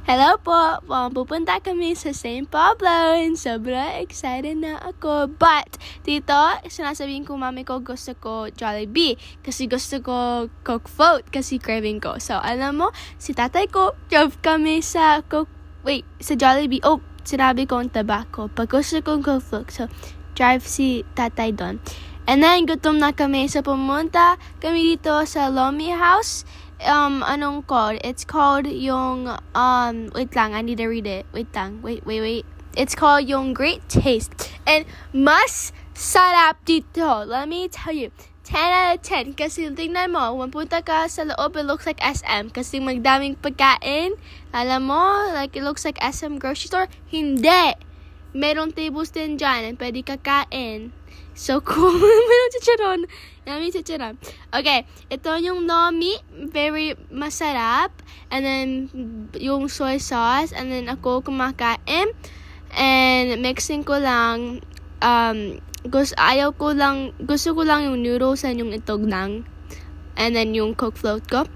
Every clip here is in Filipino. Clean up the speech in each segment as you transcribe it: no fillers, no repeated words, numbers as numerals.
Hello po! Pupunta kami sa St. Pablo and sobra excited na ako. But, dito, sinasabihin ko mami ko gusto ko Jollibee kasi gusto ko Coke float kasi craving ko. So, alam mo, si tatay ko, drove kami sa sa Jollibee. Oh, sinabi ko ang tobacco. Pag gusto kong Coke float. So, drive si tatay doon. And then, gutom na kami. So, pumunta kami dito sa Lomi House. Anong called? It's called yung, wait lang, I need to read it. Wait. It's called yung Great Taste. And mas sarap dito. Let me tell you. 10 out of 10. Kasi tingnan mo, pumunta ka sa loob, it looks like SM. Kasi magdaming pagkain. Alam mo, like it looks like SM grocery store. Hindi. Merong tables din dyan and pwede kakain. So cool. Meron chicharon. Yummy chicharon. Okay. Ito yung Lomi. Very masarap. And then, yung soy sauce. And then, ako kumakain. And, mixing ko lang. Gusto ko lang yung noodles and yung itog lang. And then, yung Coke float ko.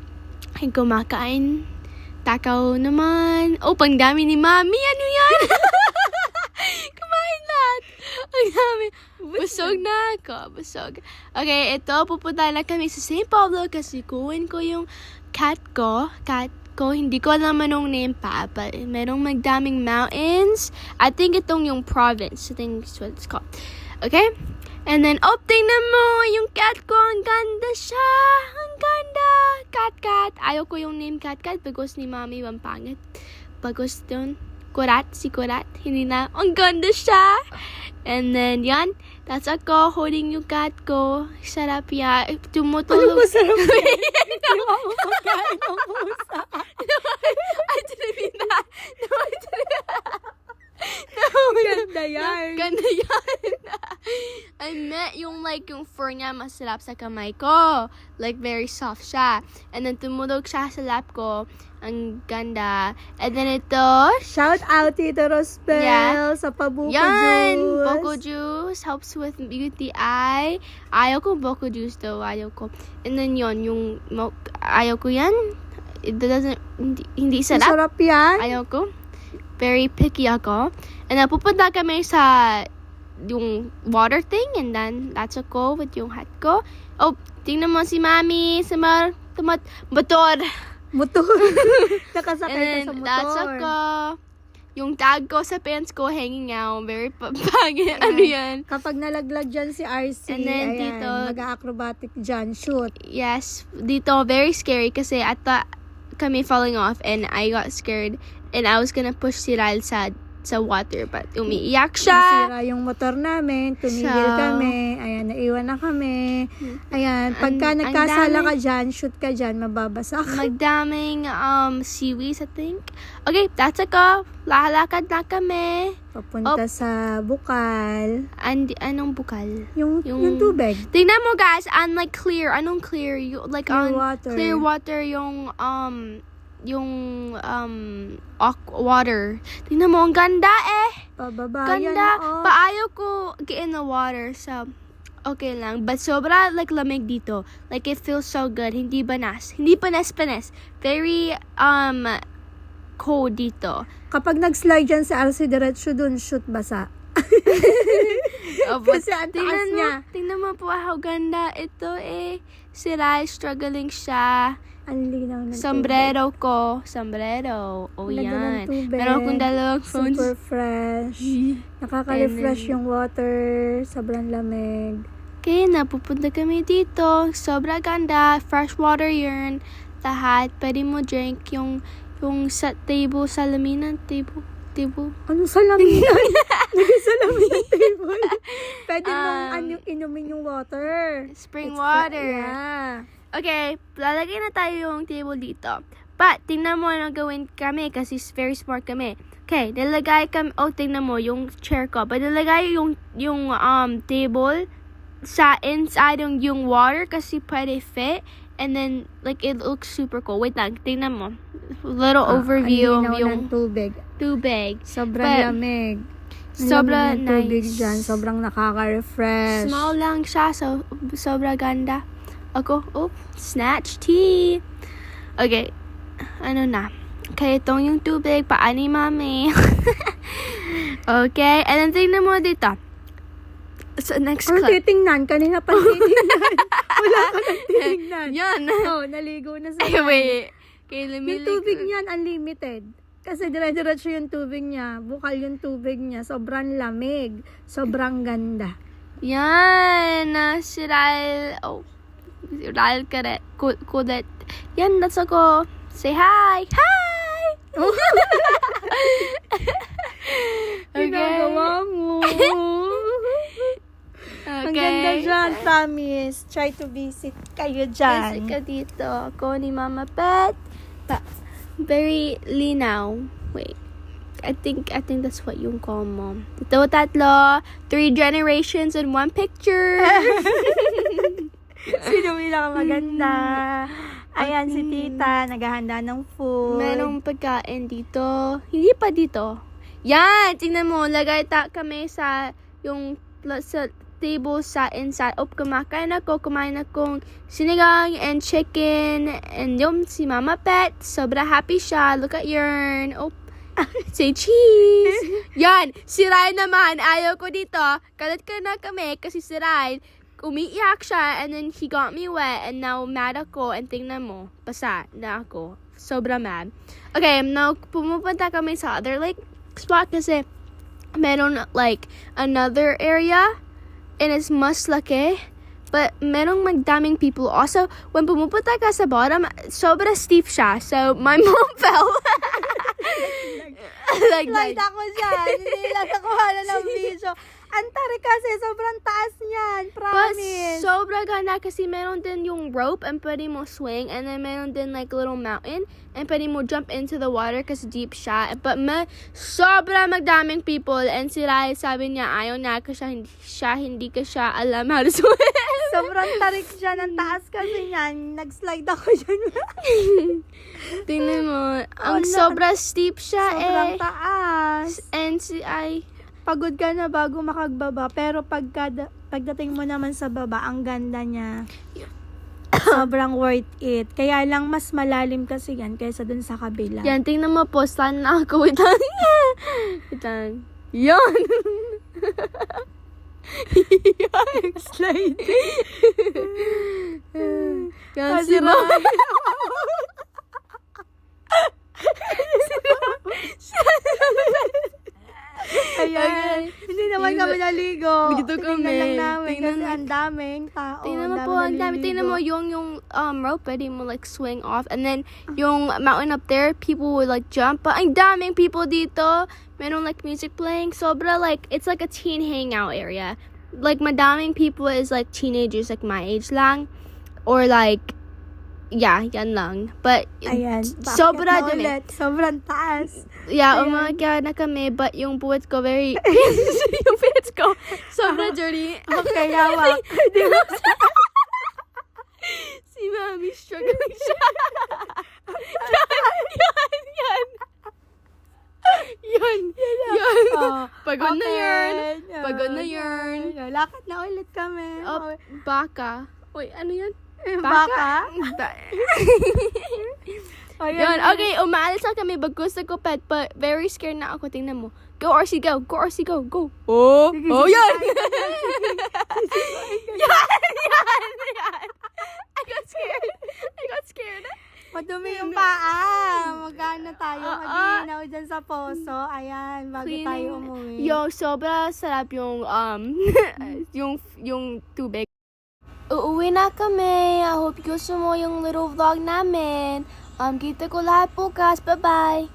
Ay, kumakain. Takaw naman. Oh, pang dami ni Mami. Ano yan? Kumain lahat. Ang dami. Busog na ako. Busog. Okay, ito. Pupunta na kami sa St. Pablo kasi kuhin ko yung cat ko. Hindi ko alam anong name pa. But merong magdaming mountains. I think itong yung province. I think that's what it's called. Okay? And then, tingnan mo yung cat ko. Ang ganda siya. Ang ganda. Cat. Ayaw ko yung name cat. Because ni Mami pampangit. Bagos doon. Si Kurat. Hindi na. Ang ganda siya. And then, yan. That's ako holding yung cat ko. Sarap yan. Tumutulog. Ano masarap yan? Hindi mo ako magkain ng pusa. I didn't mean that. No, I didn't. Ganda yan. Ganda yan. I meant yung fur niya masarap sa kamay ko. Like, very soft siya. And then, tumulog siya sa lap ko. Ang ganda. And then, ito. Shout out Tito Rospel sa Pabuko Yan! Juice. Boko juice helps with beauty eye. Ayaw ko Boko juice though. Ayaw ko. And then yun, yung ayaw ko yan. It doesn't, hindi sarap. Masarap yan. Ayaw ko. Very picky ako. And then pupunta kami sa yung water thing. And then that's ako with yung hat ko. Oh, tingnan mo si Mami. Motor. Nakasakay ka sa motor. That's ako. Yung tag ko sa pants ko hanging out. Very pangit. Ano yan? Kapag nalaglag dyan si RC, And then ayan, dito, mag-acrobatic dyan, shoot. Yes. Dito, very scary kasi I thought kami falling off and I got scared. And I was gonna push si Ryle sa water. But umiiyak siya. Nasira yung motor namin, tumigil kami, ayan, naiwan na kami. Ayan, pagka nagkasala ka dyan, shoot ka dyan, mababasa ka. Magdaming seaweeds, I think. Okay, that's ako. Lalakad na kami. Papunta sa Bukal. Anong bukal? Yung tubig. Tingnan mo guys, unlike clear. Anong clear? Clear water. Clear water yung water. Tingnan mo, ang ganda Pababa Ganda. yan, Paayaw ko get in the water. So, okay lang. But sobra lamig dito. Like, it feels so good. Hindi panas. Very, cold dito. Kapag nag-slide dyan sa RC, diretso dun, shoot basa. Kasi ang taas niya. Tingnan mo po how ganda ito Si Rai, struggling siya. Ang linaw ng Sombrero ko. Oh, Lagyan ng yan. tubig. Meron akong dalawang phones. Super fresh. Nakaka-refresh yung water. Sobrang lamig. Okay, napupunta kami dito. Sobra ganda. Fresh water yun. Lahat. Pwede mo drink yung sa table, salaminan table. Ano salaminan? Nag-salamin ng table. Pwede mong inumin yung water. Spring water. Yeah. Okay, lalagay na tayo yung table dito. But, tingnan mo ano gawin kami kasi very smart kami. Okay, nilagay kami, tingnan mo yung chair ko. But nilagay yung table sa inside yung water kasi pwede fit. And then, like, it looks super cool. Wait lang, tingnan mo. Little overview ang of linaw yung ng tubig. tubig. Sobrang lamig. Sobrang Ang lamig ng tubig nice. dyan. Sobrang nakaka-refresh. Small lang siya, so sobra ganda. Ako, snatch tea. Okay, ano na. Kaya itong yung tubig, paa ni Mami. Okay, and then tingnan mo dito. So, next Ano clip. titingnan? Kanina pa titingnan. Wala ka nang titingnan. Yan. Oh, naligo na sa Ay, wait. Kaya Yung tubig niyan, unlimited. Kasi dire-diretso yung tubig niya. Bukal yung tubig niya. Sobrang lamig. Sobrang ganda. Yan. Si Ral. Oh. Si Ral Kudet. Yan, that's ako. Say hi. Hi! Ginagawa mo. Ang ganda dyan, promise. Try to visit kayo Kasi dyan. ka dito. Ako ni Mama Pet. Very linaw. Wait. I think that's what yung call mo. Ito, tatlo. 3 generations in 1 picture. Sino pinakamaganda? Ayan si tita, naghahanda ng food. Merong pagkain dito. Hindi pa dito. Yan! Tingnan mo. Lagay kami sa yung sa table sa inside. Kumain akong sinigang and chicken. And yung si Mama Pet. Sobra happy siya. Look at Yearn. Say cheese. Yan! Si Ryan naman. Ayaw ko dito. Kalat ka na kami kasi si Ryan umiiyak siya and then he got me wet and now mad ako and tingnan mo, basa na ako. Sobra mad. Okay, now pumupunta kami sa other like spot kasi meron like another area and it's mas laki but merong magdaming people. Also, when pumupunta ka sa bottom, sobra steep siya. So, my mom fell. Slide ako dyan. Hindi lang nakuha na ng video. Ang tarik kasi, sobrang taas niyan. But Promise. sobra ganda kasi meron din yung rope and pwede mo swing and then meron din like little mountain and pwede mo jump into the water kasi deep siya. But sobra magdaming people and si Rai sabi niya ayaw na kasi hindi ka siya alam how to swim. Sobrang tarik dyan. Ang taas kasi niyan. Nag-slide ako dyan. Tingnan mo. Ang no. sobra steep siya Sobrang eh. taas. And si Ay. Pagod ka na bago makagbaba. Pero pagdating mo naman sa baba, ang ganda niya. Sobrang worth it. Kaya lang mas malalim kasi yan kaysa dun sa kabila. Yan, tingnan mo po. Saan na ako? Wait lang. Yan. Slide. Yan Kasi si Rai. Ayan. Hindi naman Tingnan- kami naligo. Dito kami. Tinignan lang namin Tingnan kasi mo. ang daming tao. Tingnan mo po, ang dami. Tingnan mo yung rope, pwede mo like swing off. And then, yung mountain up there, people would like jump. But ang daming people dito. Meron like music playing. Sobra like, it's like a teen hangout area. Like, madaming people is like teenagers like my age lang. Or like, yeah, yan lang. But, Ayan. sobra Bakit dun na ulit? Sobrang taas. yeah, Ayan. umaga na kami. But yung buwet ko very, yung buwet ko, sobra dirty. Okay, hawak. Si Mami struggling siya. Yan. Oh, Pagod na yarn. okay. Pagod na yarn. Lakad na ulit kami. Oh, baka. Uy, ano yan? Baka? Yun, okay, umaalis na kami. Gusto ko pet, but very scared na ako. Tingnan mo. Go, RC, go. Go, RC, go. Go. Oh, Sige, oh, sige. yan. Yan. I got scared. Madumi yung paa. Magana tayo. Maglinaw dyan sa poso. Ayan, bago tayo umuwi. Yo, sobra sarap yung, yung tubig. Uuwi na kami. I hope gusto mo yung little vlog namin. Kita ko lahat bukas. Bye-bye.